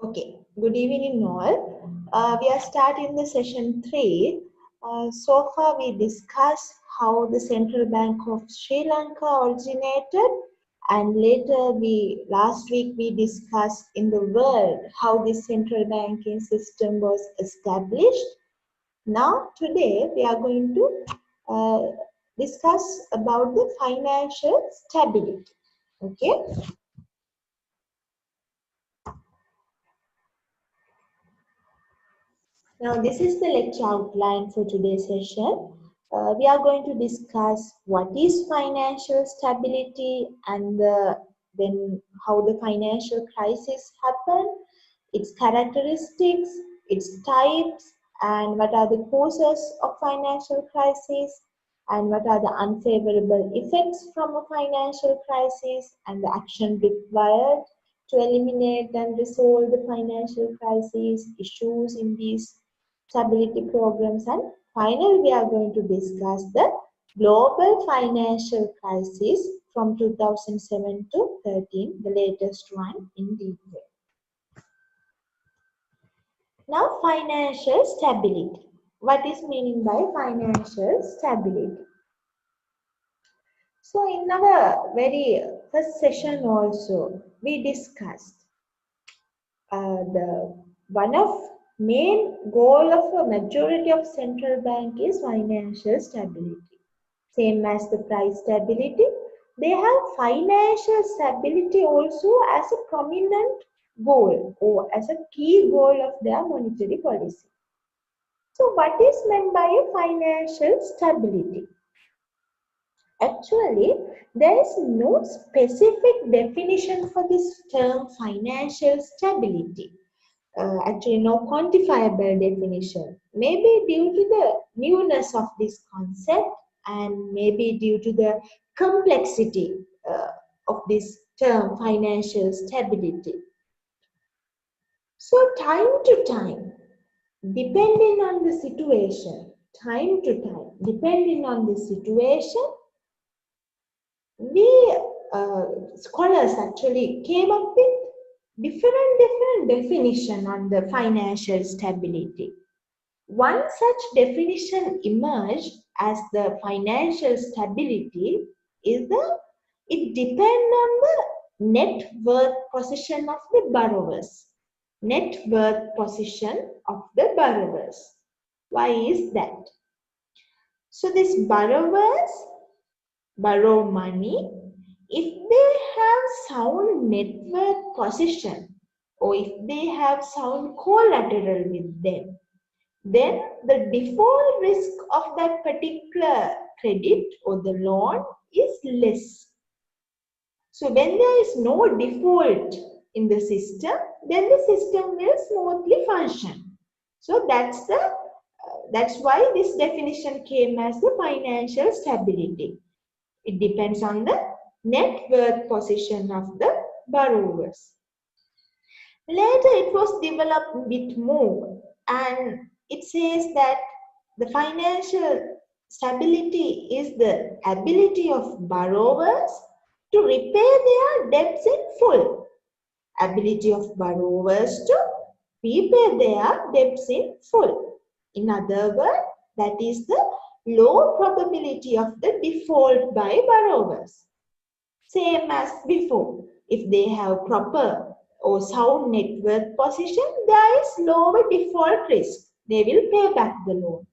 Okay, good evening all. We are starting the session 3. So far we discussed how the Central Bank of Sri Lanka originated, and later last week we discussed in the world how the central banking system was established. Now today we are going to discuss about the financial stability. Okay. Now, this is the lecture outline for today's session. We are going to discuss what is financial stability and then how the financial crisis happened, its characteristics, its types, and what are the causes of financial crisis, and what are the unfavorable effects from a financial crisis, and the action required to eliminate and resolve the financial crisis issues in these stability programs, and finally we are going to discuss the global financial crisis from 2007 to 13, the latest one in detail. Now, financial stability. What is meaning by financial stability? So in our very first session also we discussed the one of main goal of a majority of central bank is financial stability. Same as the price stability, they have financial stability also as a prominent goal or as a key goal of their monetary policy. So what is meant by a financial stability? Actually, there is no specific definition for this term financial stability. Actually, no quantifiable definition. Maybe due to the newness of this concept and maybe due to the complexity of this term financial stability. So, time to time, depending on the situation, depending on the situation, we scholars actually came up with different definition on the financial stability. One such definition emerged as the financial stability is it depends on the net worth position of the borrowers. Net worth position of the borrowers. Why is that? So these borrowers borrow money if they have sound net worth position or if they have sound collateral with them, then the default risk of that particular credit or the loan is less. So when there is no default in the system, then the system will smoothly function. So that's why this definition came as the financial stability. It depends on the net worth position of the borrowers. Later it was developed a bit more, and it says that the financial stability is the ability of borrowers to repay their debts in full. Ability of borrowers to repay their debts in full. In other words, that is the low probability of the default by borrowers. Same as before, if they have proper or sound net worth position, there is lower default risk. They will pay back the loan.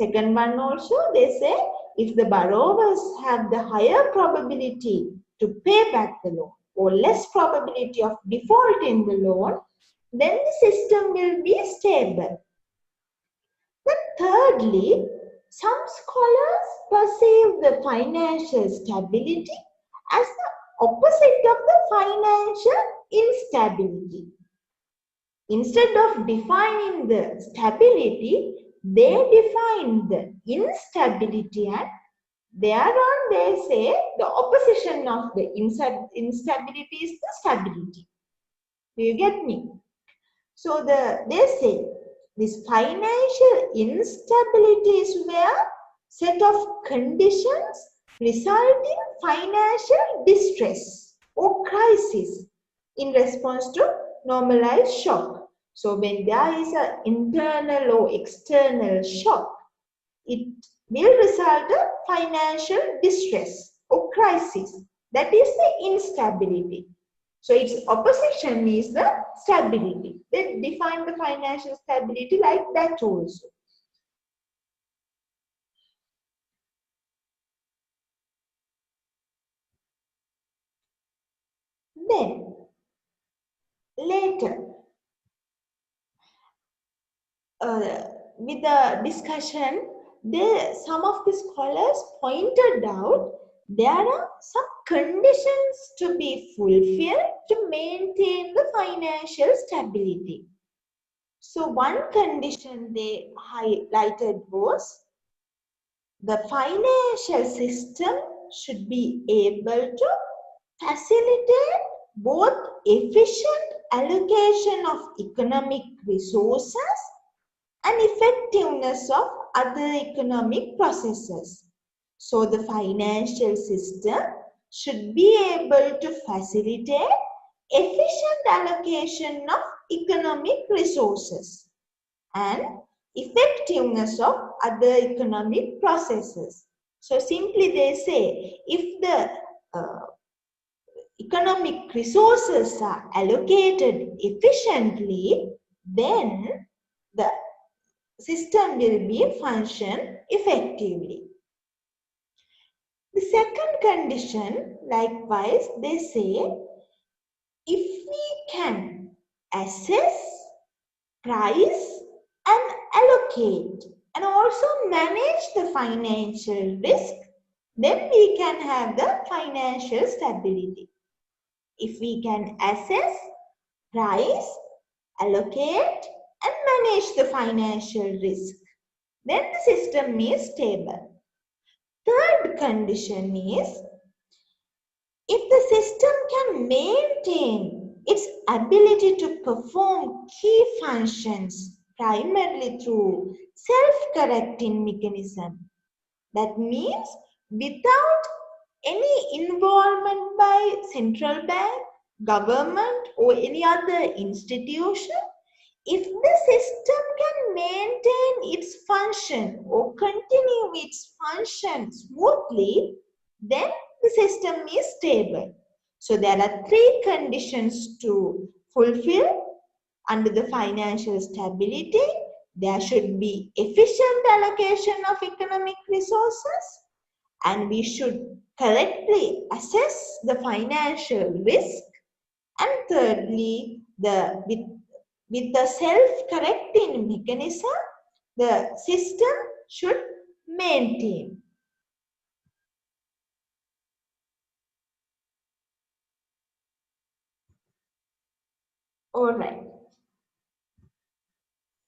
Second one also, they say if the borrowers have the higher probability to pay back the loan or less probability of default in the loan, then the system will be stable. But thirdly, some scholars perceive the financial stability as the opposite of the financial instability. Instead of defining the stability, they define the instability, and thereon they say the opposition of the instability is the stability. Do you get me? So they say this financial instability is where set of conditions result in financial distress or crisis in response to normalized shock. So when there is an internal or external shock, it will result in financial distress or crisis. That is the instability. So its opposition is the stability. They define the financial stability like that also. Then later, with the discussion, some of the scholars pointed out there are some conditions to be fulfilled to maintain the financial stability. So one condition they highlighted was the financial system should be able to facilitate both efficient allocation of economic resources and effectiveness of other economic processes. So the financial system should be able to facilitate efficient allocation of economic resources and effectiveness of other economic processes. So simply they say if the economic resources are allocated efficiently, then the system will be function effectively. The second condition, likewise, they say if we can assess, price, and allocate and also manage the financial risk, then we can have the financial stability. If we can assess, price, allocate, and manage the financial risk, then the system is stable. Third condition is if the system can maintain its ability to perform key functions primarily through self-correcting mechanism. That means without any involvement by central bank, government or any other institution, if the system can maintain its function or continue its function smoothly, then the system is stable. So there are three conditions to fulfill under the financial stability. There should be efficient allocation of economic resources, and we should correctly assess the financial risk. And thirdly, with the self-correcting mechanism, the system should maintain. All right.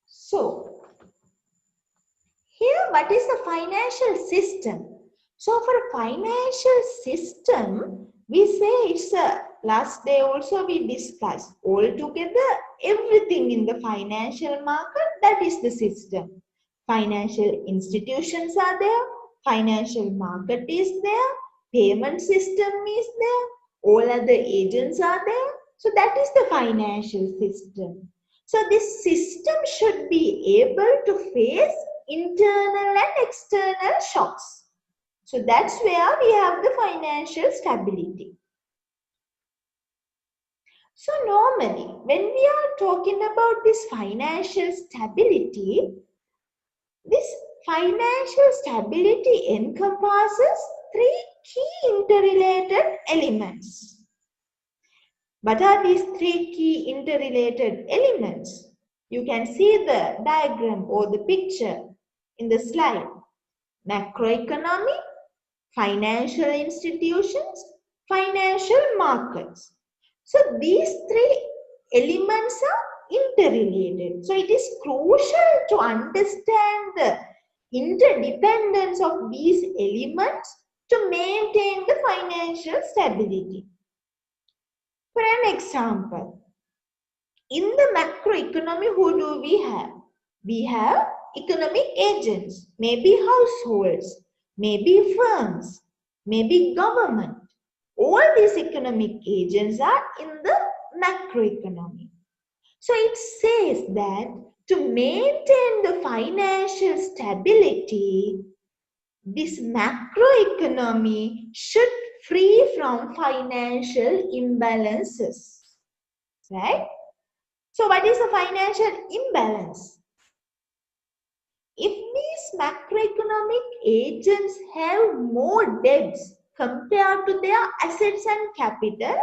So, here what is the financial system? So, for a financial system, we say it's a last day also we discussed altogether everything in the financial market, that is the system. Financial institutions are there, financial market is there, payment system is there, all other agents are there. So that is the financial system. So this system should be able to face internal and external shocks. So that's where we have the financial stability. So normally, when we are talking about this financial stability, this financial stability encompasses three key interrelated elements. What are these three key interrelated elements? You can see the diagram or the picture in the slide. Macroeconomy, financial institutions, financial markets. So these three elements are interrelated. So it is crucial to understand the interdependence of these elements to maintain the financial stability. For an example, in the macroeconomy, who do we have? We have economic agents, maybe households, maybe firms, maybe government. All these economic agents are in the macroeconomy. So it says that to maintain the financial stability, this macroeconomy should free from financial imbalances, right? So what is a financial imbalance? If these macroeconomic agents have more debts compared to their assets and capital,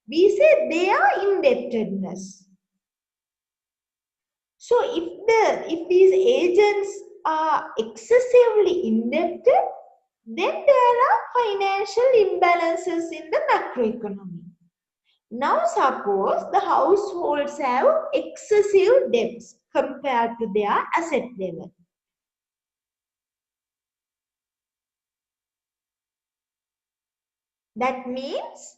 we say they are indebtedness. So if these agents are excessively indebted, then there are financial imbalances in the macroeconomy. Now suppose the households have excessive debts compared to their asset level. That means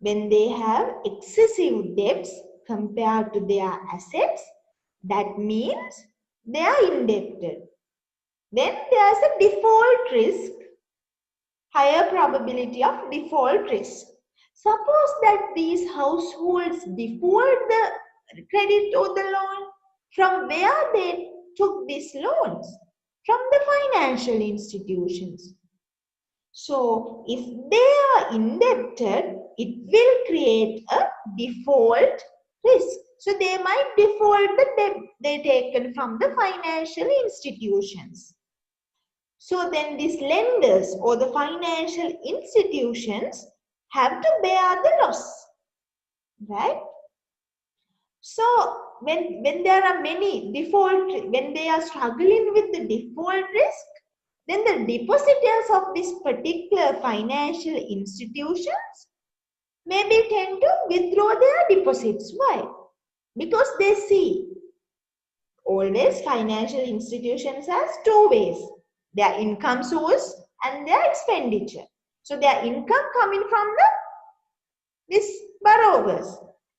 when they have excessive debts compared to their assets, that means they are indebted. Then there's a default risk, higher probability of default risk. Suppose that these households default the credit or the loan, from where they took these loans? From the financial institutions. So if they are indebted, it will create a default risk. So they might default the debt they taken from the financial institutions. So then these lenders or the financial institutions have to bear the loss, right? So when there are many default, when they are struggling with the default risk, then the depositors of this particular financial institutions maybe tend to withdraw their deposits. Why? Because they see always financial institutions has two ways: their income source and their expenditure. So their income coming from these borrowers,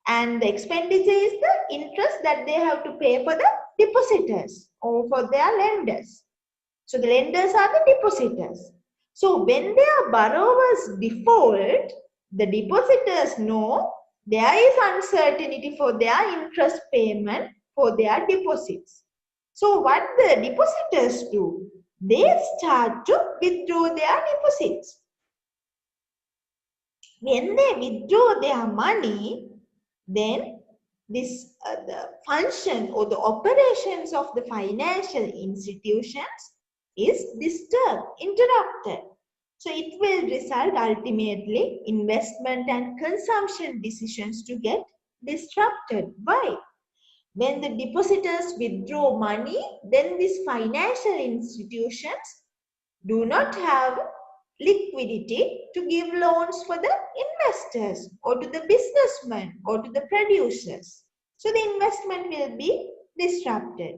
and the expenditure is the interest that they have to pay for the depositors or for their lenders. So the lenders are the depositors. So when their borrowers default, the depositors know there is uncertainty for their interest payment for their deposits. So what the depositors do? They start to withdraw their deposits. When they withdraw their money, then this the function or the operations of the financial institutions is disturbed, interrupted. So it will result ultimately investment and consumption decisions to get disrupted. Why? When the depositors withdraw money, then these financial institutions do not have liquidity to give loans for the investors or to the businessmen or to the producers. So the investment will be disrupted.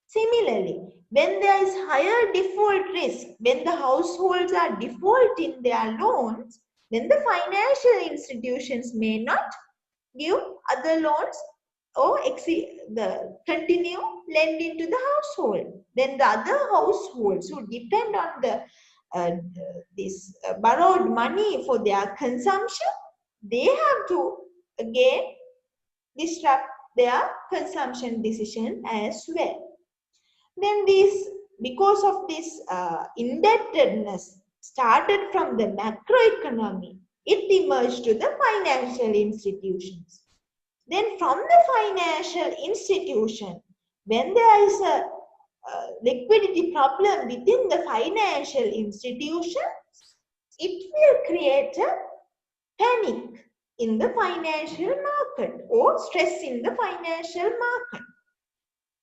Similarly, when there is higher default risk, when the households are defaulting their loans, then the financial institutions may not give other loans or continue lending to the household. Then the other households who depend on the borrowed money for their consumption, they have to again disrupt their consumption decision as well. Then because of this indebtedness started from the macroeconomy, it emerged to the financial institutions. Then from the financial institution, when there is a liquidity problem within the financial institution, it will create a panic in the financial market or stress in the financial market.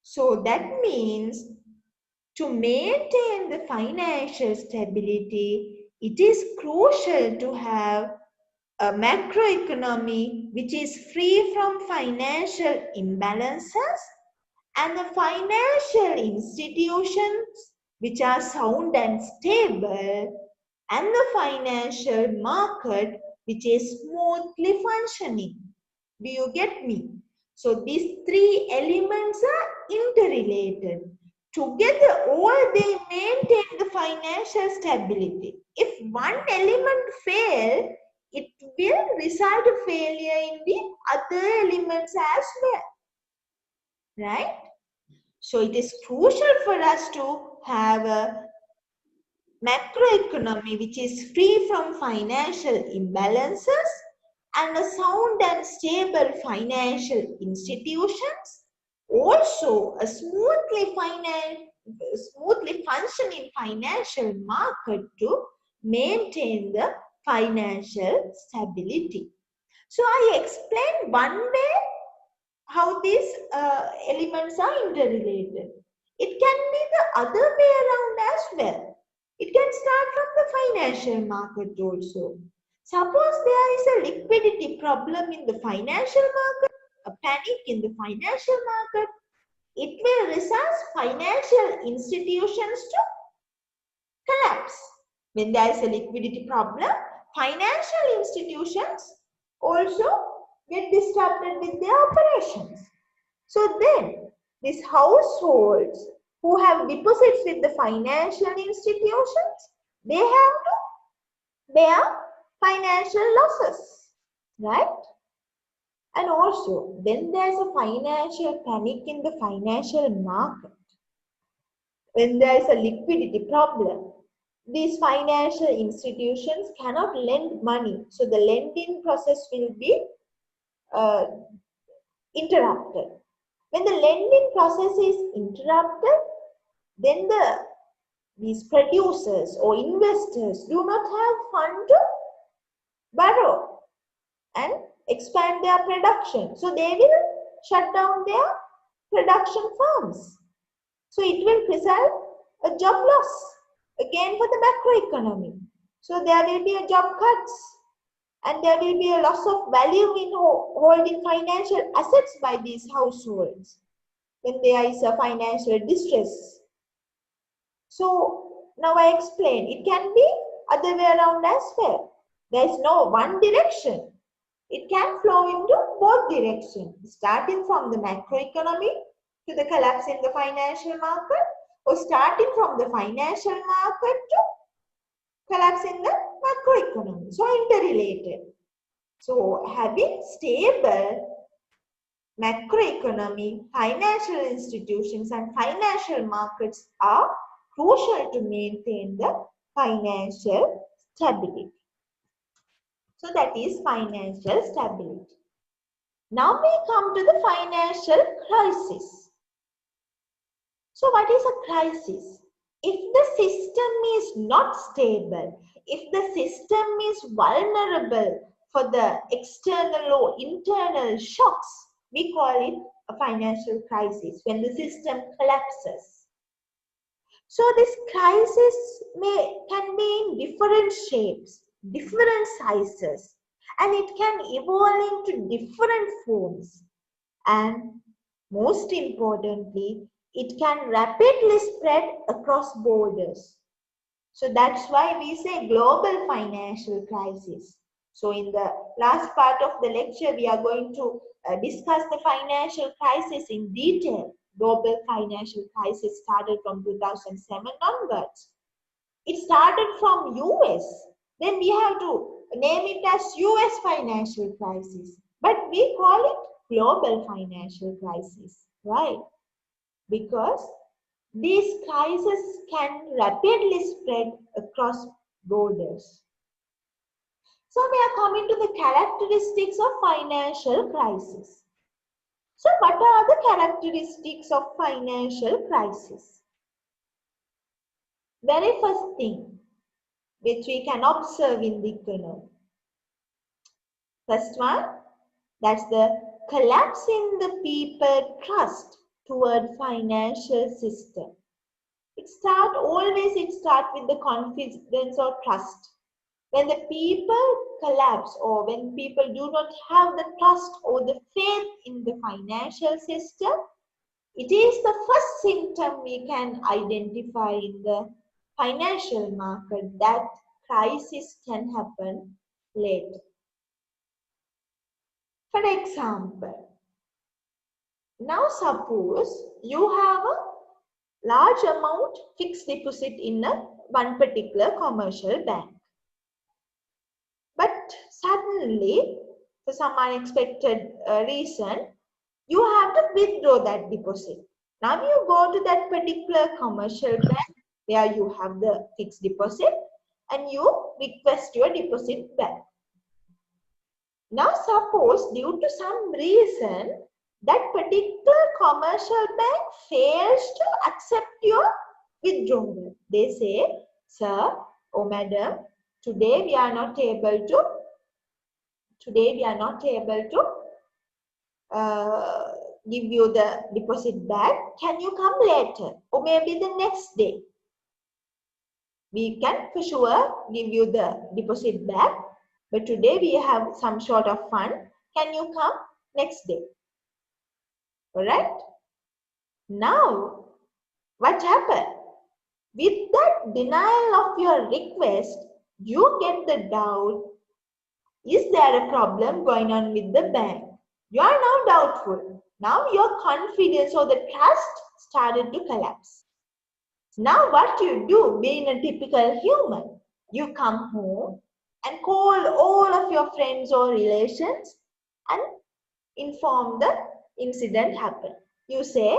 So that means to maintain the financial stability, it is crucial to have a macroeconomy which is free from financial imbalances and the financial institutions which are sound and stable, and the financial market which is smoothly functioning. Do you get me? So these three elements are interrelated. Together, all they maintain the financial stability. If one element fails, it will result in failure in the other elements as well. right? So it is crucial for us to have a macroeconomy which is free from financial imbalances and a sound and stable financial institutions. Also, a smoothly functioning financial market to maintain the financial stability. So I explained one way how these elements are interrelated. It can be the other way around as well. It can start from the financial market also. Suppose there is a liquidity problem in the financial market, a panic in the financial market, it will result financial institutions to collapse. When there is a liquidity problem, financial institutions also get disrupted with their operations. So then, these households who have deposits with the financial institutions, they have to bear financial losses, right? And also, when there's a financial panic in the financial market, when there is a liquidity problem, these financial institutions cannot lend money. So the lending process will be uh, interrupted. When the lending process is interrupted, then these producers or investors do not have fund to borrow and expand their production. So they will shut down their production farms. So it will result a job loss again for the macroeconomy. So there will be a job cuts and there will be a loss of value in holding financial assets by these households when there is a financial distress. So now I explain, it can be other way around as well. There is no one direction. It can flow into both directions, starting from the macroeconomy to the collapse in the financial market, or starting from the financial market to collapse in the macroeconomy. So interrelated. So having stable macroeconomy, financial institutions and financial markets are crucial to maintain the financial stability. So that is financial stability. Now we come to the financial crisis. So what is a crisis? If the system is not stable, if the system is vulnerable for the external or internal shocks, we call it a financial crisis when the system collapses. So this crisis can be in different shapes, different sizes, and it can evolve into different forms. And most importantly, it can rapidly spread across borders. So that's why we say global financial crisis. So in the last part of the lecture, we are going to discuss the financial crisis in detail. Global financial crisis started from 2007 onwards. It started from US. Then we have to name it as US financial crisis. But we call it global financial crisis, right? Because these crises can rapidly spread across borders. So we are coming to the characteristics of financial crisis. So what are the characteristics of financial crisis? Very first thing which we can observe in the economy. First one, that's the collapse in the people trust toward financial system. It starts with the confidence or trust. When the people collapse or when people do not have the trust or the faith in the financial system, it is the first symptom we can identify in the financial market that crisis can happen later. For example, now suppose you have a large amount fixed deposit in one particular commercial bank. But suddenly, for some unexpected reason, you have to withdraw that deposit. Now you go to that particular commercial bank where you have the fixed deposit and you request your deposit back. Now suppose due to some reason that particular commercial bank fails to accept your withdrawal. They say, sir or madam, today we are not able to give you the deposit back. Can you come later or maybe the next day? We can for sure give you the deposit back, but today we have some sort of fund. Can you come next day? All right. Now, what happened? With that denial of your request, you get the doubt, is there a problem going on with the bank? You are now doubtful. Now your confidence or the trust started to collapse. Now what you do, being a typical human, you come home and call all of your friends or relations and inform the incident happened. You say,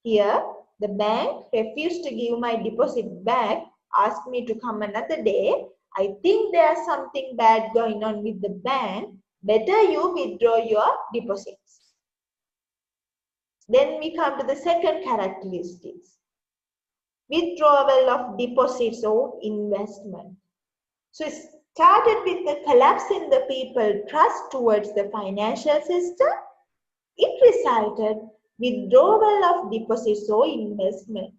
here the bank refused to give my deposit back, asked me to come another day. I think there's something bad going on with the bank. Better you withdraw your deposits. Then we come to the second characteristics. Withdrawal of deposits or investment. So it started with the collapse in the people's trust towards the financial system. It resulted withdrawal of deposits or investment.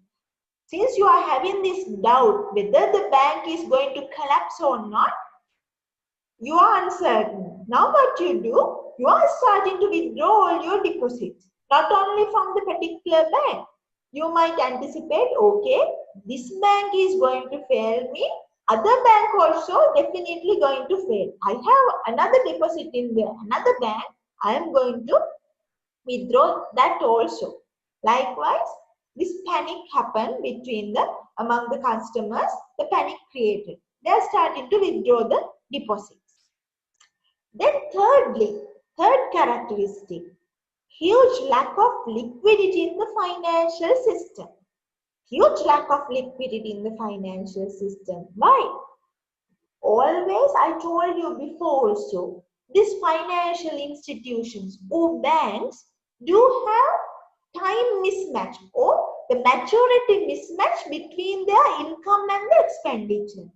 Since you are having this doubt whether the bank is going to collapse or not, you are uncertain. Now what you do? You are starting to withdraw all your deposits, not only from the particular bank. You might anticipate, okay, this bank is going to fail me. Other bank also definitely going to fail. I have another deposit in another bank. I am going to withdraw that also. Likewise, this panic happened among the customers. The panic created. They are starting to withdraw the deposits. Then third characteristic, huge lack of liquidity in the financial system. Huge lack of liquidity in the financial system. Why? Always, I told you before also, these financial institutions or banks do have time mismatch or the maturity mismatch between their income and the expenditure.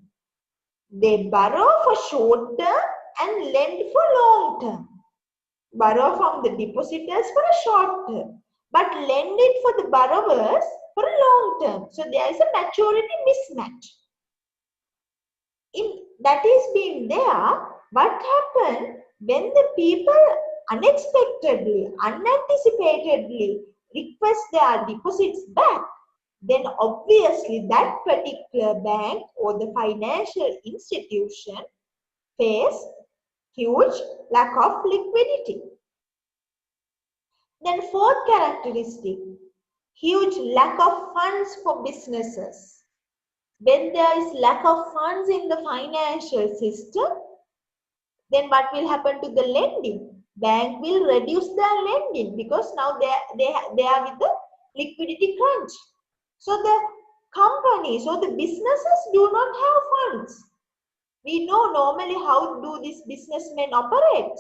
They borrow for short term and lend for long term. Borrow from the depositors for a short term, but lend it for the borrowers for a long term. So there is a maturity mismatch. That is being there, what happened when the people unexpectedly, unanticipatedly request their deposits back? Then obviously that particular bank or the financial institution face huge lack of liquidity. Then fourth characteristic, huge lack of funds for businesses. When there is lack of funds in the financial system, then what will happen to the lending? Bank will reduce their lending because now they are with the liquidity crunch. So the companies or the businesses do not have funds. We know normally how do these businessmen operate.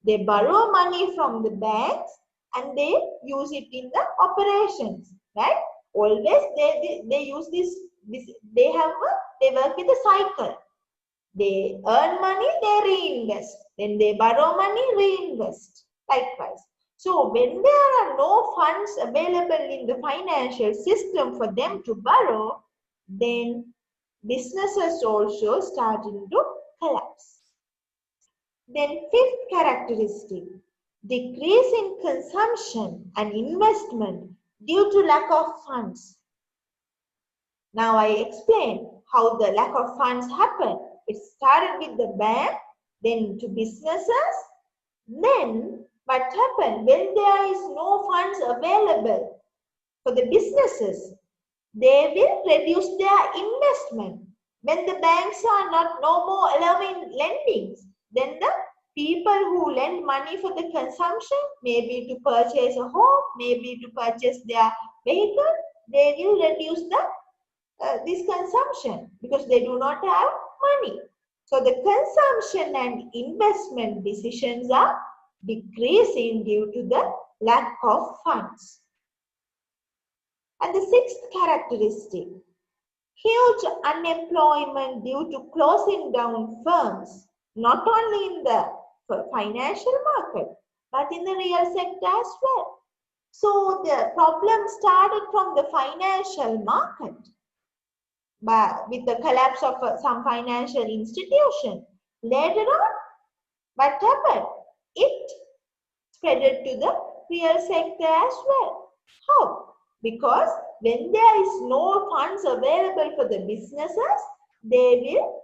They borrow money from the banks and they use it in the operations, right? Always they use this they work with a cycle. They earn money, they reinvest. Then they borrow money, reinvest. Likewise. So when there are no funds available in the financial system for them to borrow, then businesses also starting to collapse. Then fifth characteristic, decrease in consumption and investment due to lack of funds. Now I explain how the lack of funds happened. It started with the bank, then to businesses. Then what happened? When there is no funds available for the businesses, they will reduce their investment. When the banks are no more allowing lendings, then the People who lend money for the consumption, maybe to purchase a home, maybe to purchase their vehicle, they will reduce this consumption because they do not have money. So the consumption and investment decisions are decreasing due to the lack of funds. And the sixth characteristic, huge unemployment due to closing down firms, not only in the financial market, but in the real sector as well. So the problem started from the financial market, but with the collapse of some financial institution. Later on, what happened? It spread to the real sector as well. How? Because when there is no funds available for the businesses, they will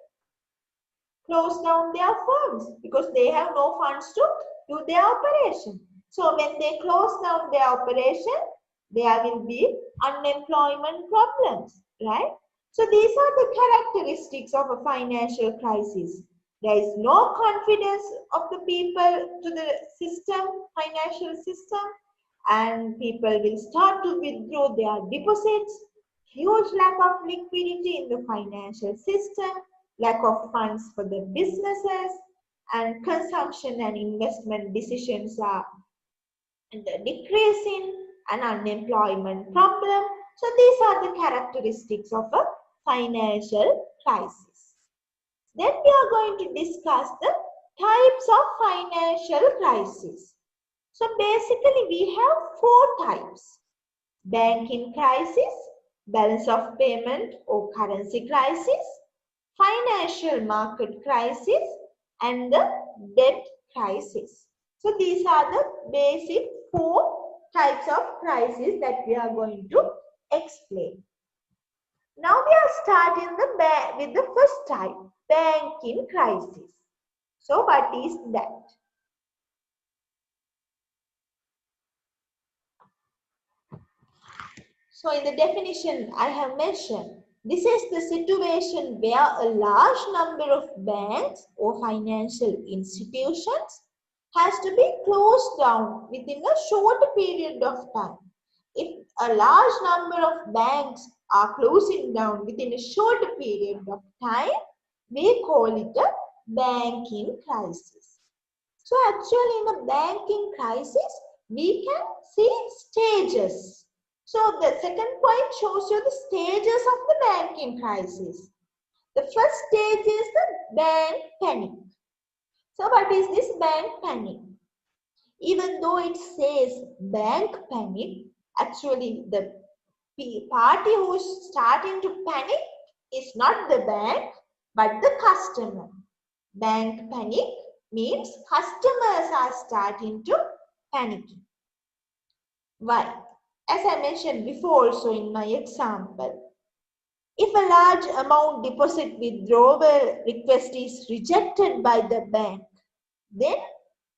close down their firms because they have no funds to do their operation. So when they close down their operation, there will be unemployment problems, right? So these are the characteristics of a financial crisis. There is no confidence of the people to the system, financial system, and people will start to withdraw their deposits, huge lack of liquidity in the financial system, lack of funds for the businesses, and consumption and investment decisions are decreasing, and unemployment problem. So these are the characteristics of a financial crisis. Then we are going to discuss the types of financial crisis. So basically we have four types: banking crisis, balance of payment or currency crisis, financial market crisis, and the debt crisis. So these are the basic four types of crisis that we are going to explain. Now we are starting with the first type, banking crisis. So what is that? So in the definition I have mentioned, this is the situation where a large number of banks or financial institutions has to be closed down within a short period of time. If a large number of banks are closing down within a short period of time, we call it a banking crisis. So actually in a banking crisis, we can see stages. So the second point shows you the stages of the banking crisis. The first stage is the bank panic. So what is this bank panic? Even though it says bank panic, actually the party who is starting to panic is not the bank but the customer. Bank panic means customers are starting to panic. Why? As I mentioned before also in my example, if a large amount deposit withdrawal request is rejected by the bank, then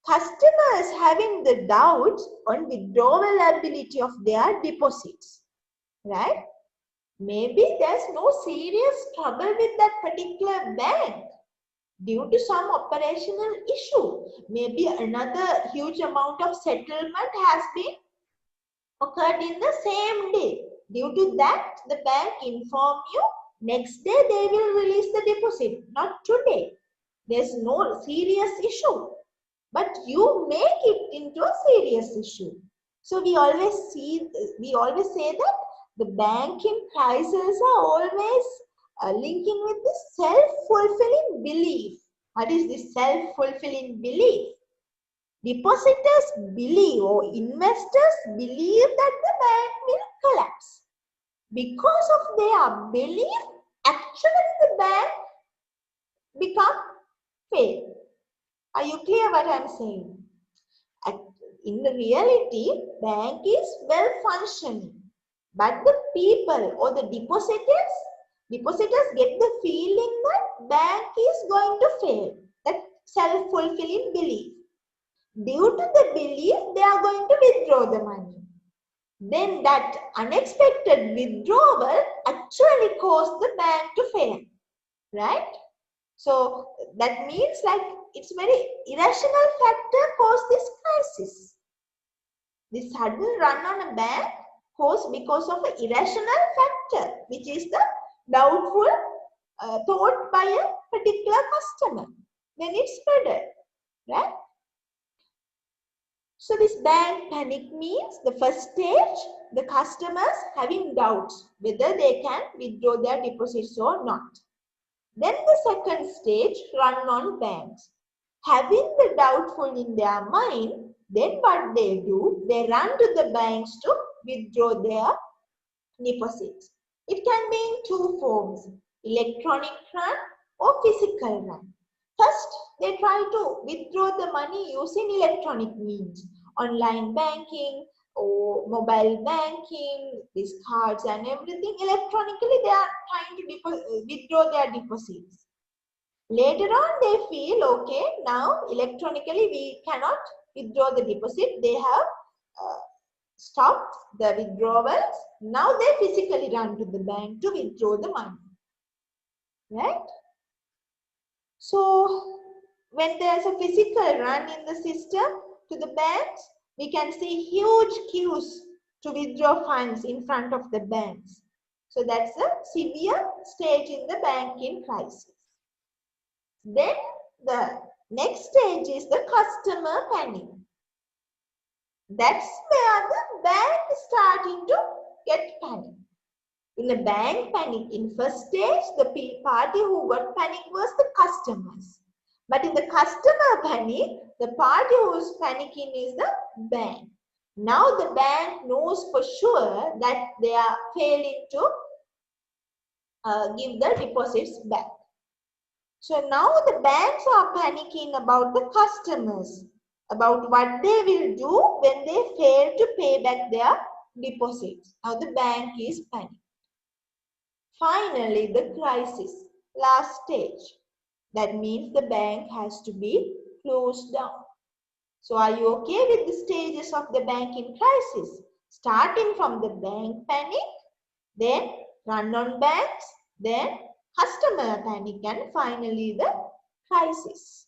customers having the doubts on withdrawal ability of their deposits, right? Maybe there's no serious trouble with that particular bank due to some operational issue. Maybe another huge amount of settlement has been occurred in the same day. Due to that, the bank inform you next day they will release the deposit, not today. There's no serious issue, but you make it into a serious issue. So we always say that the banking crises are always linking with the self-fulfilling belief. What is this self-fulfilling belief? Depositors believe or investors believe that the bank will collapse. Because of their belief, actually the bank become fail. Are you clear what I am saying? In the reality, bank is well functioning. But the people or the depositors get the feeling that bank is going to fail. That self-fulfilling belief. Due to the belief, they are going to withdraw the money. Then that unexpected withdrawal actually caused the bank to fail, right? So that means like it's very irrational factor caused this crisis. The sudden run on a bank caused because of an irrational factor, which is the doubtful thought by a particular customer. Then it's spread, right? So this bank panic means the first stage, the customers having doubts whether they can withdraw their deposits or not. Then the second stage, run on banks. Having the doubtful in their mind, then what they do, they run to the banks to withdraw their deposits. It can be in two forms, electronic run or physical run. First, they try to withdraw the money using electronic means, online banking or mobile banking, these cards and everything. Electronically, they are trying to withdraw their deposits. Later on, they feel, okay, now electronically we cannot withdraw the deposit. They have stopped the withdrawals. Now they physically run to the bank to withdraw the money. Right? So, when there's a physical run in the system to the banks, we can see huge queues to withdraw funds in front of the banks. So, that's a severe stage in the banking crisis. Then the next stage is the customer panic. That's where the bank is starting to get panic. In the bank panic, in first stage, the party who got panic was the customers. But in the customer panic, the party who is panicking is the bank. Now the bank knows for sure that they are failing to give the deposits back. So now the banks are panicking about the customers, about what they will do when they fail to pay back their deposits. Now the bank is panicking. Finally, the crisis, last stage. That means the bank has to be closed down. So are you okay with the stages of the banking crisis? Starting from the bank panic, then run on banks, then customer panic, and finally the crisis.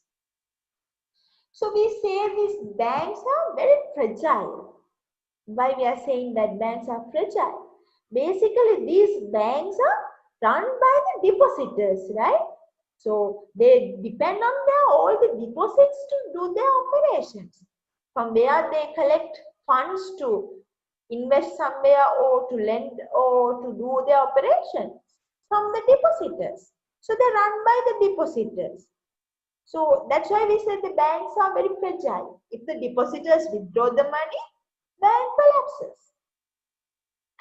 So we say these banks are very fragile. Why we are saying that banks are fragile? Basically, these banks are run by the depositors, right? So they depend on all the deposits to do their operations. From where they collect funds to invest somewhere or to lend or to do their operations from the depositors. So they run by the depositors. So that's why we say the banks are very fragile. If the depositors withdraw the money, bank collapses.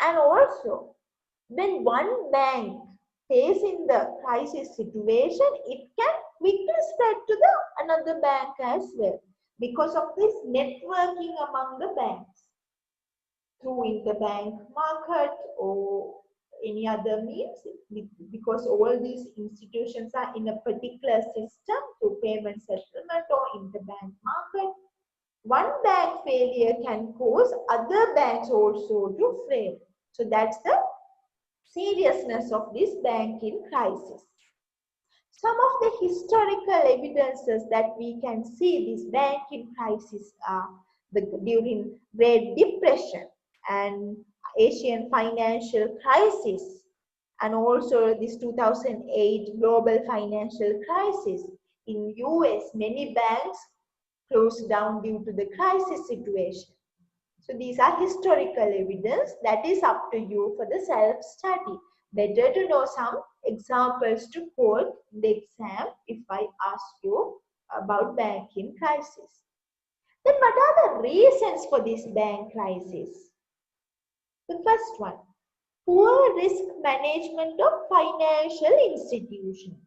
And also, when one bank facing the crisis situation, it can quickly spread to the another bank as well because of this networking among the banks through interbank market or any other means, because all these institutions are in a particular system through payment settlement or interbank market. One bank failure can cause other banks also to fail. So that's the seriousness of this banking crisis. Some of the historical evidences that we can see this banking crisis are during Great Depression and Asian financial crisis, and also this 2008 global financial crisis. In US, many banks closed down due to the crisis situation. So these are historical evidence that is up to you for the self-study. Better to know some examples to quote in the exam if I ask you about banking crisis. Then what are the reasons for this bank crisis? The first one, poor risk management of financial institutions.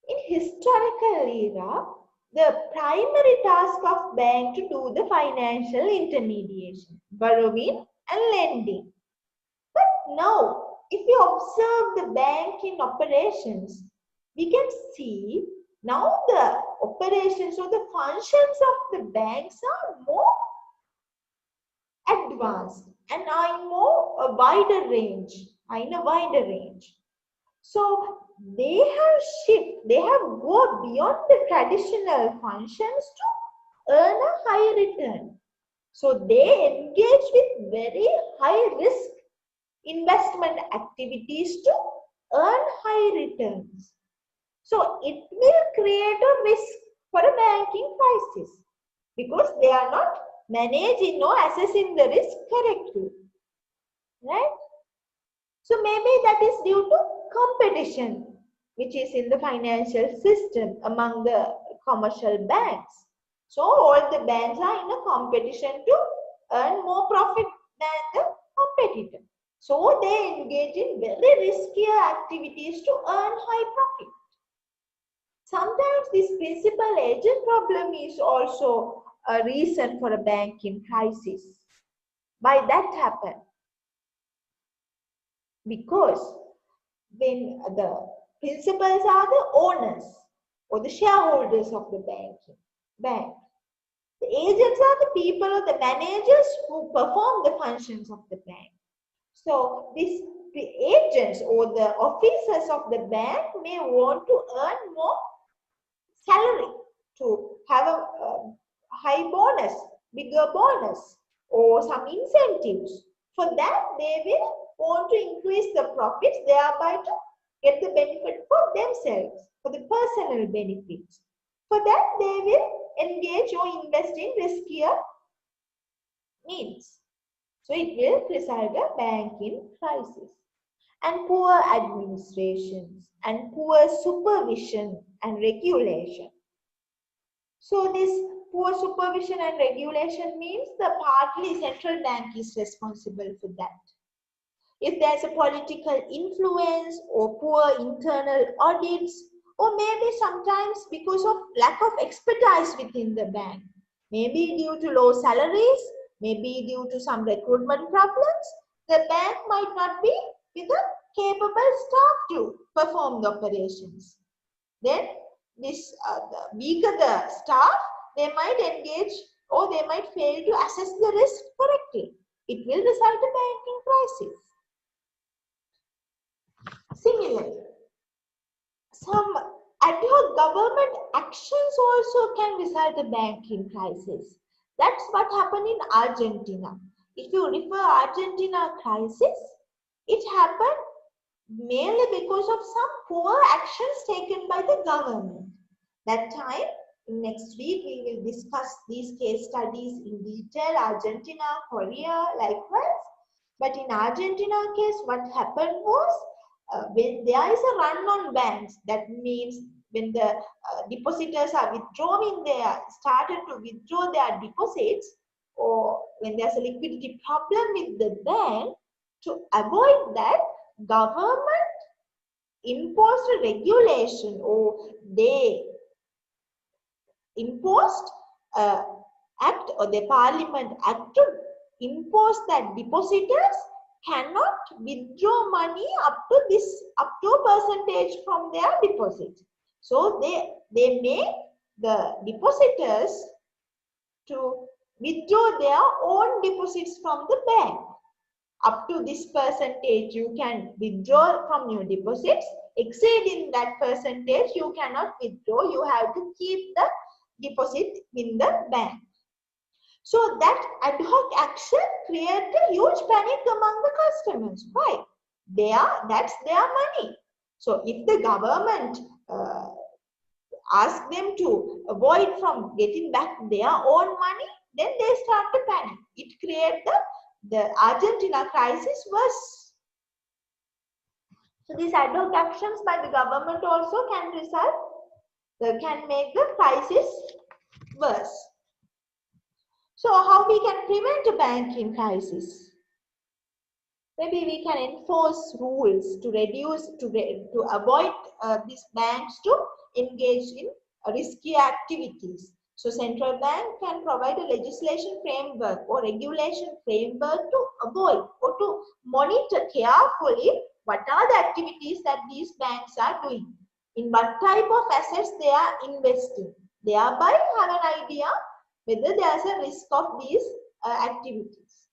In historical era, the primary task of bank to do the financial intermediation, borrowing and lending. But now, if we observe the banking operations, we can see now the operations or the functions of the banks are more advanced and are in a wider range. So they have gone beyond the traditional functions to earn a high return. So they engage with very high risk investment activities to earn high returns. So it will create a risk for a banking crisis because they are not managing or assessing the risk correctly. Right? So maybe that is due to competition which is in the financial system among the commercial banks. So all the banks are in a competition to earn more profit than the competitor. So they engage in very riskier activities to earn high profit. Sometimes this principal agent problem is also a reason for a banking crisis. Why that happen? Because when the principals are the owners or the shareholders of the bank, the agents are the people or the managers who perform the functions of the bank. So the agents or the officers of the bank may want to earn more salary, to have a high bonus, bigger bonus, or some incentives. For that, they will want to increase the profits, thereby to get the benefit for themselves, for the personal benefits. For that, they will engage or invest in riskier means. So it will result a banking crisis. And poor administrations and poor supervision and regulation. So this poor supervision and regulation means the partly central bank is responsible for that. If there's a political influence or poor internal audits, or maybe sometimes because of lack of expertise within the bank, maybe due to low salaries, maybe due to some recruitment problems, the bank might not be with a capable staff to perform the operations. Then this the weaker the staff, they might engage or they might fail to assess the risk correctly. It will result in banking crisis. Similarly, some ad hoc government actions also can result in banking crisis. That's what happened in Argentina. If you refer Argentina crisis, it happened mainly because of some poor actions taken by the government. That time, next week, we will discuss these case studies in detail, Argentina, Korea, likewise. But in Argentina case, what happened was, when there is a run on banks, that means when the depositors are started to withdraw their deposits, or when there's a liquidity problem with the bank, to avoid that, government imposed a regulation, or they imposed act, or the parliament act to impose that depositors cannot withdraw money up to a percentage from their deposit. So they make the depositors to withdraw their own deposits from the bank. Up to this percentage you can withdraw from your deposits. Exceeding that percentage you cannot withdraw. You have to keep the deposit in the bank. So that ad hoc action created a huge panic among the customers. Why? That's their money. So if the government ask them to avoid from getting back their own money, then they start to panic. It created the Argentina crisis worse. So these ad hoc actions by the government also can make the crisis worse. So how we can prevent a banking crisis? Maybe we can enforce rules to avoid these banks to engage in risky activities. So central bank can provide a legislation framework or regulation framework to avoid or to monitor carefully what are the activities that these banks are doing, in what type of assets they are investing, thereby have an idea whether there is a risk of these activities.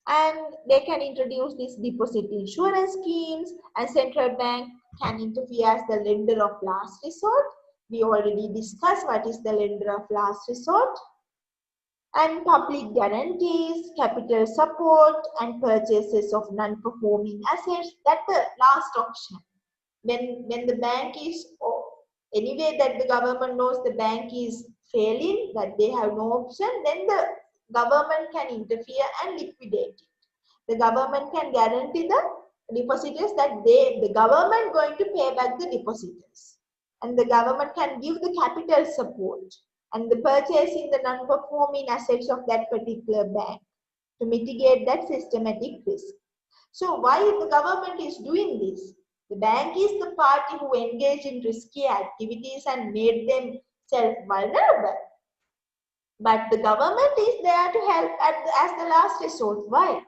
And they can introduce these deposit insurance schemes, and central bank can interfere as the lender of last resort. We already discussed what is the lender of last resort. And public guarantees, capital support, and purchases of non-performing assets. That's the last option. When the bank is, anyway that the government knows the bank is failing, that they have no option, then the government can interfere and liquidate it. The government can guarantee the depositors that the government going to pay back the depositors. And the government can give the capital support and the purchasing the non-performing assets of that particular bank to mitigate that systematic risk. So why the government is doing this? The bank is the party who engaged in risky activities and made themselves vulnerable. But the government is there to help as the last resort. Why?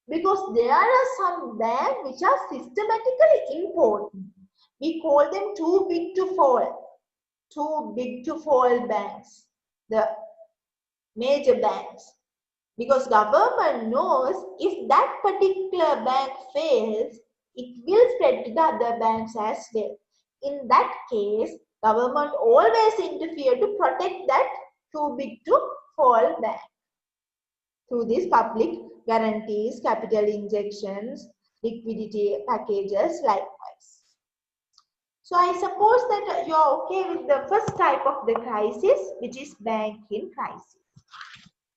Because there are some banks which are systematically important. We call them too big to fall. Too big to fall banks. The major banks. Because government knows if that particular bank fails, it will spread to the other banks as well. In that case, government always interfere to protect that too big to fall bank through these public guarantees, capital injections, liquidity packages, likewise. So I suppose that you are okay with the first type of the crisis, which is banking crisis.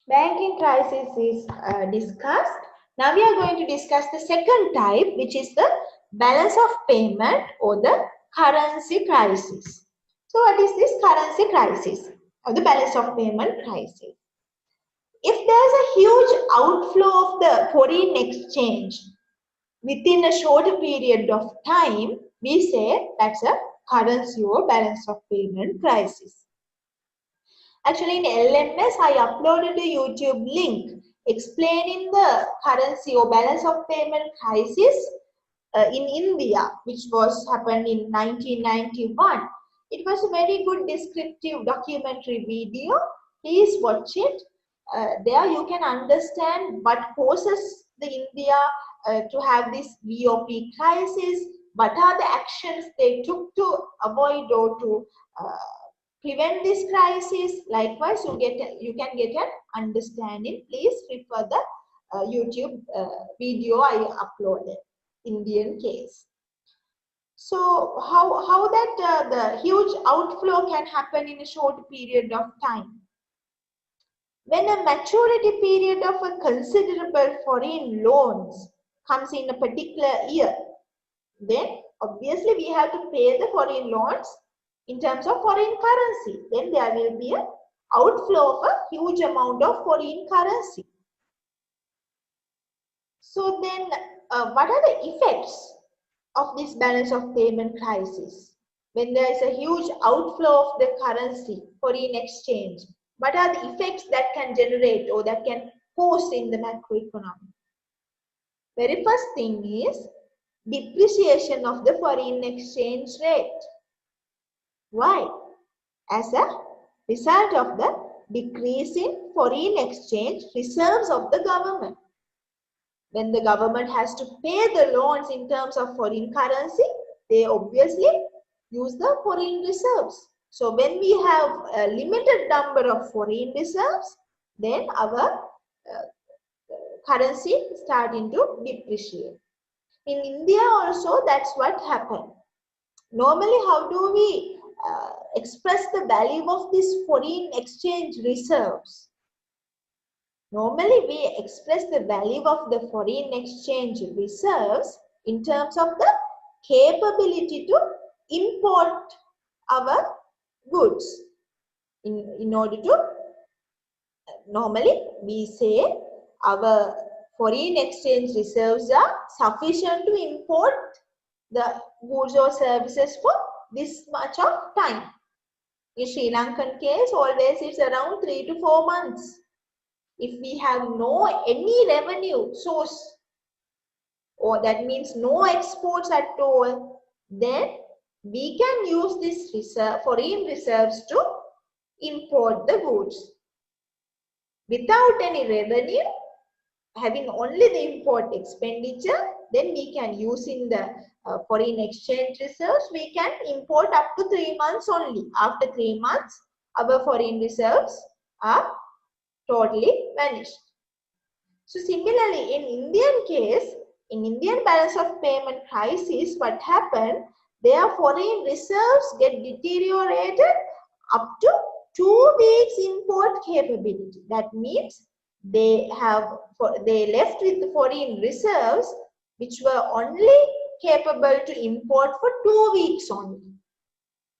Banking crisis is discussed. Now we are going to discuss the second type, which is the balance of payment or the currency crisis. So what is this currency crisis or the balance of payment crisis? If there is a huge outflow of the foreign exchange within a shorter period of time, we say that's a currency or balance of payment crisis. Actually, in LMS, I uploaded a YouTube link explaining the currency or balance of payment crisis in India, which was happened in 1991. It was a very good descriptive documentary video. Please watch it. There you can understand what causes the India to have this VOP crisis, what are the actions they took to avoid or to prevent this crisis. Likewise, you can get an understanding. Please refer the YouTube video I uploaded, Indian case. So how that the huge outflow can happen in a short period of time? When a maturity period of a considerable foreign loans comes in a particular year, then obviously we have to pay the foreign loans in terms of foreign currency. Then there will be an outflow of a huge amount of foreign currency. So then what are the effects of this balance of payment crisis? When there is a huge outflow of the currency, foreign exchange, what are the effects that can generate or that can cause in the macroeconomy? Very first thing is depreciation of the foreign exchange rate. Why? As a result of the decrease in foreign exchange reserves of the government. When the government has to pay the loans in terms of foreign currency, they obviously use the foreign reserves. So when we have a limited number of foreign reserves, then our currency starting to depreciate. In India also, that's what happened. Normally, how do we express the value of these foreign exchange reserves? Normally, we express the value of the foreign exchange reserves in terms of the capability to import our goods. In order to, normally we say our foreign exchange reserves are sufficient to import the goods or services for this much of time. In Sri Lankan case, always it's around 3 to 4 months. If we have any revenue source, or that means no exports at all, then we can use this foreign reserves to import the goods. Without any revenue, having only the import expenditure, then we can use in the foreign exchange reserves, we can import up to 3 months only. After 3 months, our foreign reserves are totally vanished. So similarly, in Indian case, in Indian balance of payment crisis, what happened? Their foreign reserves get deteriorated up to 2 weeks import capability. That means they left with the foreign reserves which were only capable to import for 2 weeks only.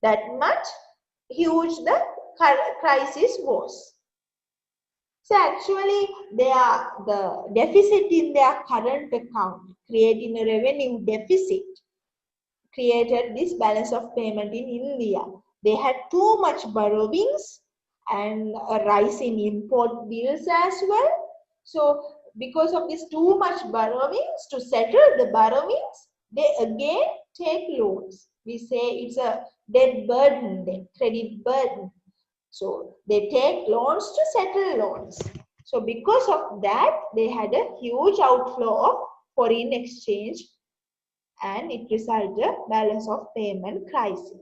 That much huge the crisis was. So actually, the deficit in their current account, creating a revenue deficit, created this balance of payment in India. They had too much borrowings and a rise in import bills as well. So because of this too much borrowings, to settle the borrowings, they again take loans. We say it's a debt burden, credit burden. So they take loans to settle loans. So because of that, they had a huge outflow of foreign exchange and it resulted balance of payment crisis.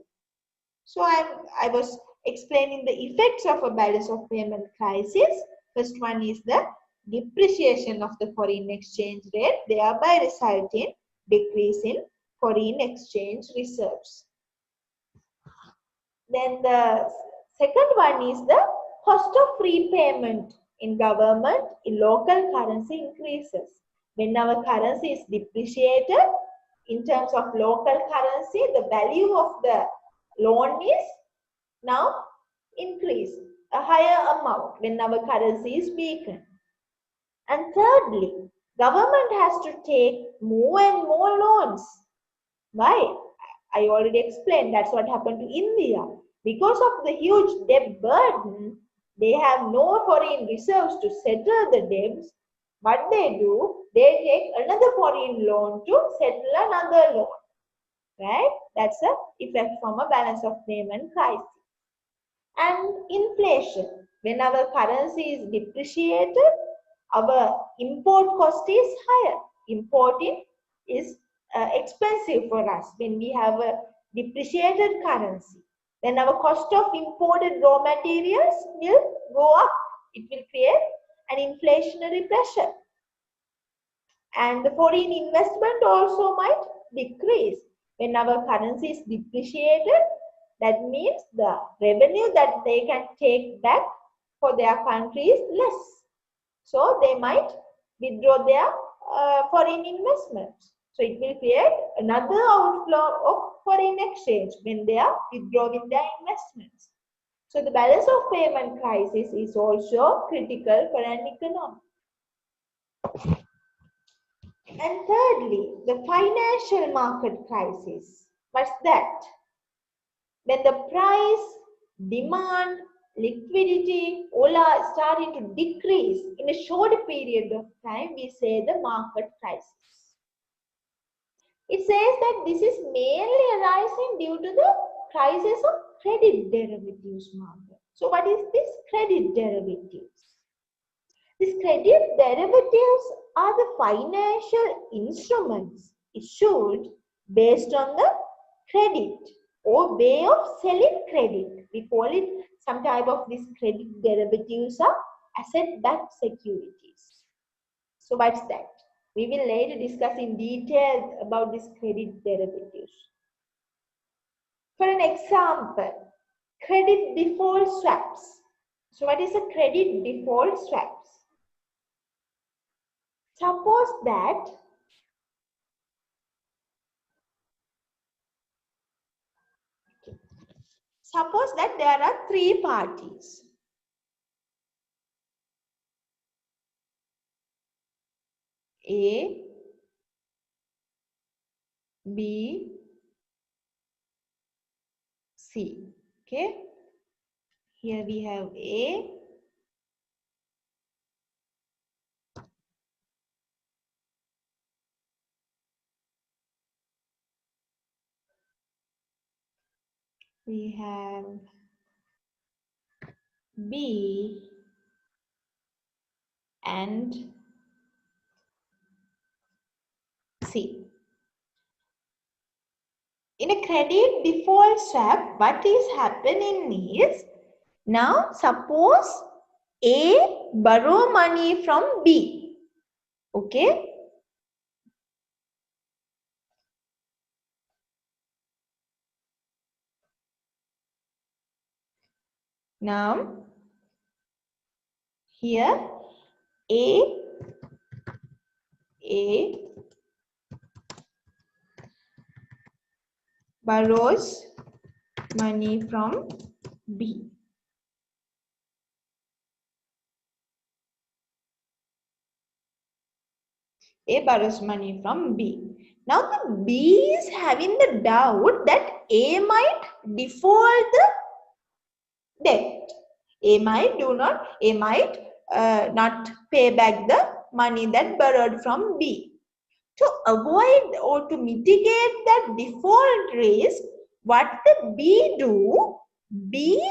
So I was explaining the effects of a balance of payment crisis. First one is the depreciation of the foreign exchange rate, thereby resulting decrease in foreign exchange reserves. Then the second one is the cost of repayment in government in local currency increases. When our currency is depreciated, in terms of local currency, the value of the loan is now increased, a higher amount when our currency is weakened. And thirdly, government has to take more and more loans. Why? I already explained that's what happened to India. Because of the huge debt burden, they have no foreign reserves to settle the debts. What they do, they take another foreign loan to settle another loan. Right? That's the effect from a balance of payment crisis. And inflation. When our currency is depreciated, our import cost is higher. Importing is expensive for us when we have a depreciated currency. Then our cost of imported raw materials will go up. It will create an inflationary pressure. And the foreign investment also might decrease. When our currency is depreciated, that means the revenue that they can take back for their country is less. So they might withdraw their foreign investments. So it will create another outflow of foreign exchange when they are withdrawing their investments. So the balance of payment crisis is also critical for an economy. And thirdly, the financial market crisis. What's that? When the price, demand, liquidity all are starting to decrease in a short period of time, we say the market crisis. It says that this is mainly arising due to the crisis of credit derivatives market. So what is this credit derivatives? These credit derivatives are the financial instruments issued based on the credit or way of selling credit. We call it some type of these credit derivatives are asset-backed securities. So what's that? We will later discuss in detail about these credit derivatives. For an example, credit default swaps. So what is a credit default swaps? Suppose that there are 3 parties. A, B, C. Okay. Here we have A, we have B and C. See, in a credit default swap, what is happening is, now suppose A borrow money from B. Okay. Now, here A borrows money from B. A borrows money from B. Now the B is having the doubt that A might default the debt. A might not pay back the money that borrowed from B. To avoid or to mitigate that default risk, what the B do? B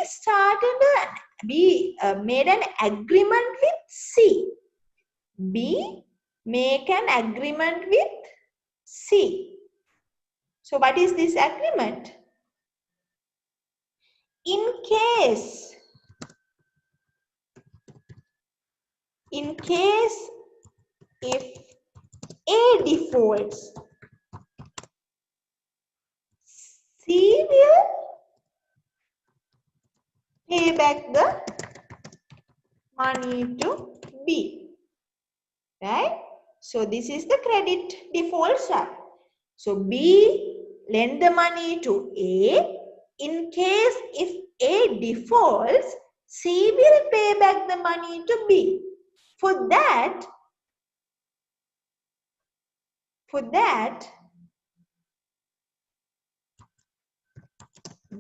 made an agreement with C. B make an agreement with C. So what is this agreement? In case if A defaults, C will pay back the money to B. Right? So this is the credit default swap. So B lend the money to A. In case if A defaults, C will pay back the money to B. For that,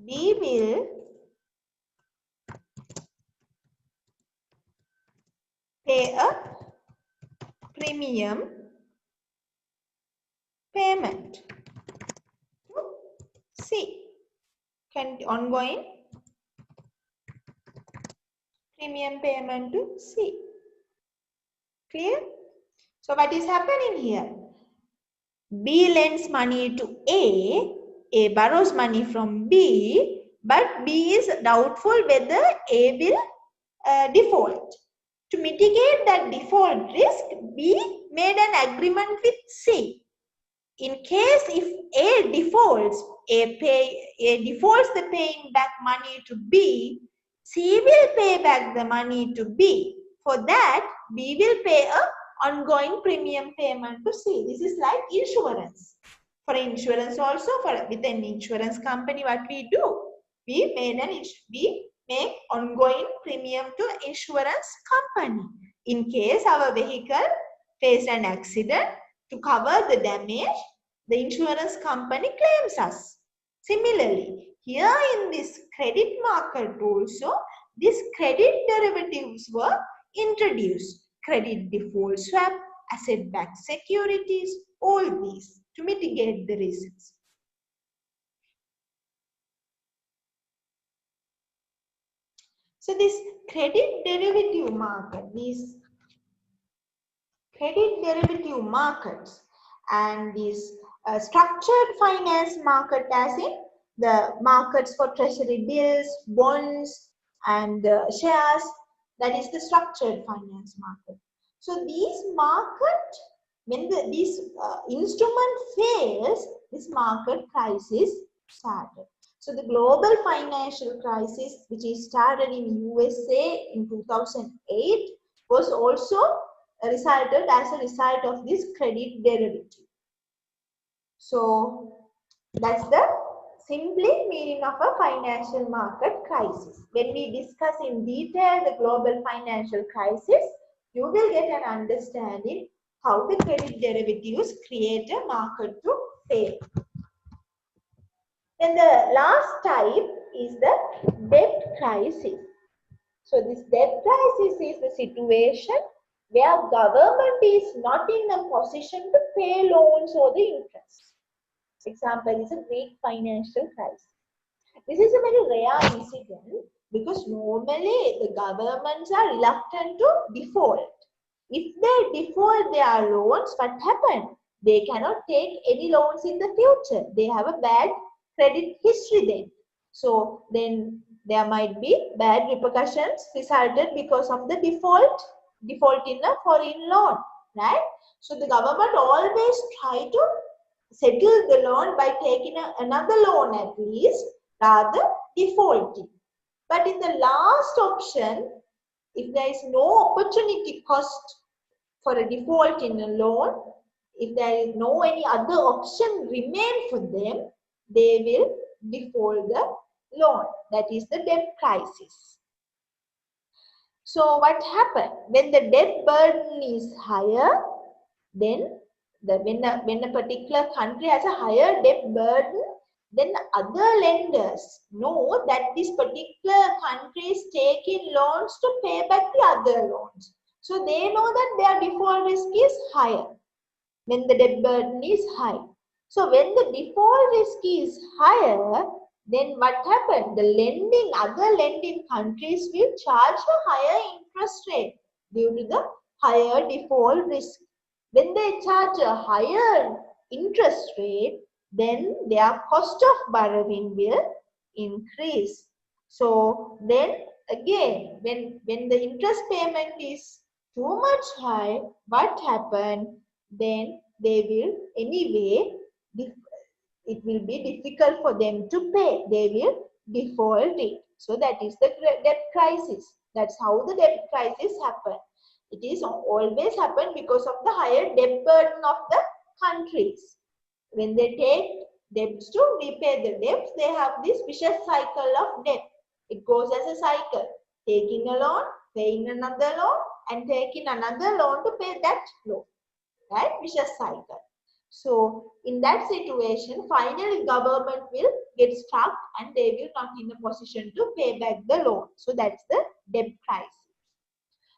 B will pay a premium payment to C. Ongoing premium payment to C. Clear? So what is happening here? B lends money to A borrows money from B, but B is doubtful whether A will default. To mitigate that default risk, B made an agreement with C. In case if A defaults, A defaults the paying back money to B, C will pay back the money to B. For that, B will pay a ongoing premium payment to C. This is like insurance. For insurance also, with an insurance company, what we do? We make ongoing premium to insurance company. In case our vehicle faced an accident, to cover the damage, the insurance company claims us. Similarly, here in this credit market also, these credit derivatives were introduced. Credit default swap, asset-backed securities, all these to mitigate the risks. So this credit derivative market, these credit derivative markets and these structured finance market, as in the markets for treasury bills, bonds and shares, that is the structured finance market. So these market, when this instrument fails, this market crisis started. So the global financial crisis, which is started in USA in 2008, was also resulted as a result of this credit derivative. So that's the simply meaning of a financial market crisis. When we discuss in detail the global financial crisis, you will get an understanding how the credit derivatives create a market to fail. Then the last type is the debt crisis. So this debt crisis is the situation where government is not in a position to pay loans or the interest. Example is a Greek financial crisis. This is a very rare incident because normally the governments are reluctant to default. If they default their loans, what happens? They cannot take any loans in the future. They have a bad credit history then. So then there might be bad repercussions resulted because of the default in a foreign loan, right? So the government always try to settle the loan by taking another loan at least, rather defaulting. But in the last option, if there is no opportunity cost for a default in a loan, if there is no any other option remain for them, they will default the loan. That is the debt crisis. So what happened? When the debt burden is higher, then when a particular country has a higher debt burden, then the other lenders know that this particular country is taking loans to pay back the other loans. So they know that their default risk is higher when the debt burden is high. So when the default risk is higher, then what happened? The other lending countries will charge a higher interest rate due to the higher default risk. When they charge a higher interest rate, then their cost of borrowing will increase. So then again, when the interest payment is too much high, what happened? Then they will anyway, it will be difficult for them to pay. They will default it. So that is the debt crisis. That's how the debt crisis happens. It is always happen because of the higher debt burden of the countries. When they take debts to repay the debts, they have this vicious cycle of debt. It goes as a cycle. Taking a loan, paying another loan, and taking another loan to pay that loan. Right? Vicious cycle. So in that situation, finally government will get stuck and they will not in a position to pay back the loan. So that's the debt crisis.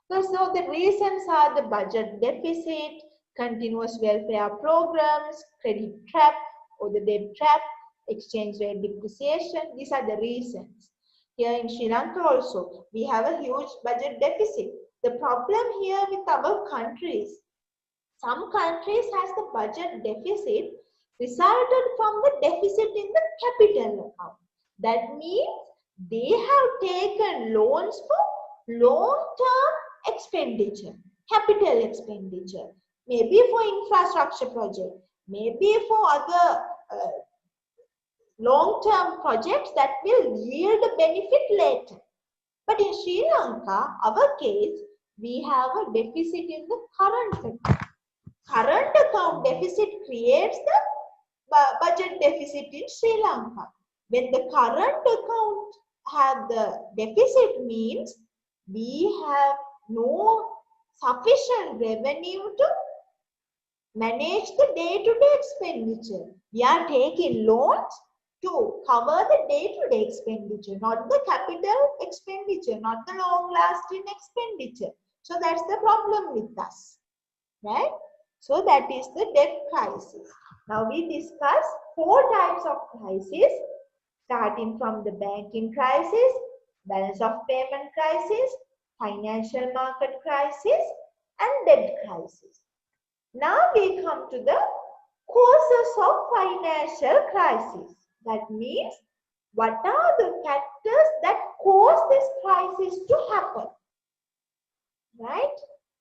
So the reasons are the budget deficit, continuous welfare programs, credit trap or the debt trap, exchange rate depreciation. These are the reasons. Here in Sri Lanka also, we have a huge budget deficit. The problem here with our countries, some countries has the budget deficit resulted from the deficit in the capital account. That means they have taken loans for long-term expenditure, capital expenditure, maybe for infrastructure project, maybe for other long-term projects that will yield a benefit later. But in Sri Lanka, our case, we have a deficit in the current account. Current account deficit creates the budget deficit in Sri Lanka. When the current account have the deficit means we have no sufficient revenue to manage the day-to-day expenditure. We are taking loans to cover the day-to-day expenditure, not the capital expenditure, not the long-lasting expenditure. So that's the problem with us, right? So that is the debt crisis. Now we discuss 4 types of crisis, starting from the banking crisis, balance of payment crisis, financial market crisis, and debt crisis. Now we come to the causes of financial crisis. That means, what are the factors that cause this crisis to happen? Right?